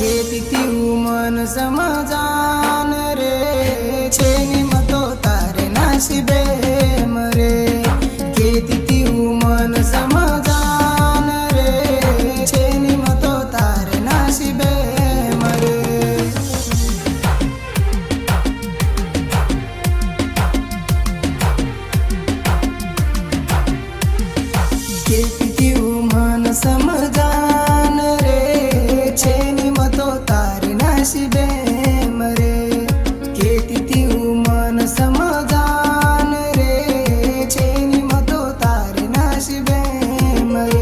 खेती मन समजान रे छेनी मतो तारे नाशिबे मरे खेती मन समजान रे छेनी मतो तारे नाशिबे मरे खेती मन समजान रे छेनी मतो तारे नाशिबे मरे खेती मन समजान रे छेनी मतो तारे नाशिबे मरे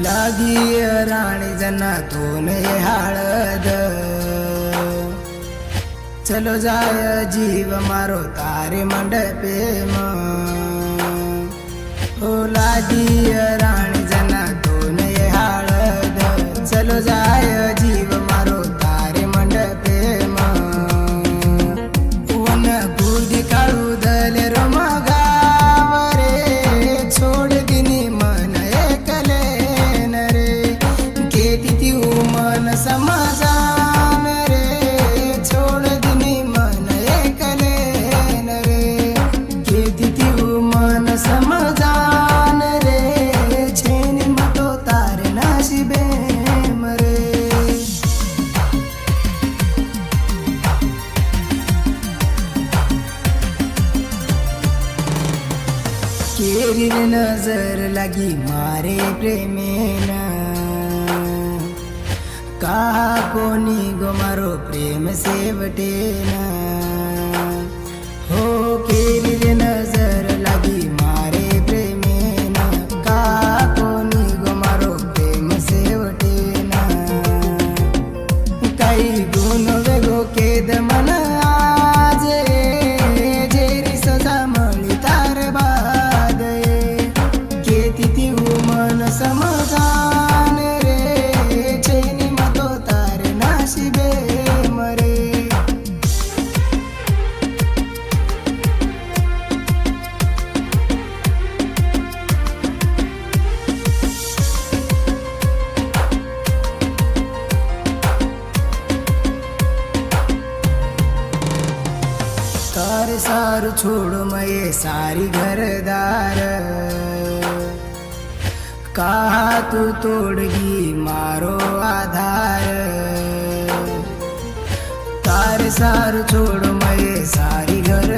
लागी राणी जना तोन हाळद चलो जाय जीव मारो तारे मंडपे हो लागी राणी जना तोन हाळद चलो जाय जीव मारो तारे मंडपे वन बुदी काळू दले रोमगाव रे छोड दिनी मन एकले मन समजान रे छोड़ दिनी मन एकले रे खेती मन समजान रे छेनी मतो तारे नाशिबे मरे केरी नजर लगी मारे प्रेमेना का कोणी गो मारो प्रेम सेवटेना हो केली रे नजर लागी मारे प्रेमेना का कोणी गो मारो प्रेम सेवटेना काही गुण वेगो केद मन आज जेरी सजा मळी तार बाद केती मन समजान रे छेनी मतो तारे नाशिबे मरे तारे सार छोड़ मये सारी घरदार कहा तू तोड़गी मारो आधार तार सार छोड़ मये सारी घर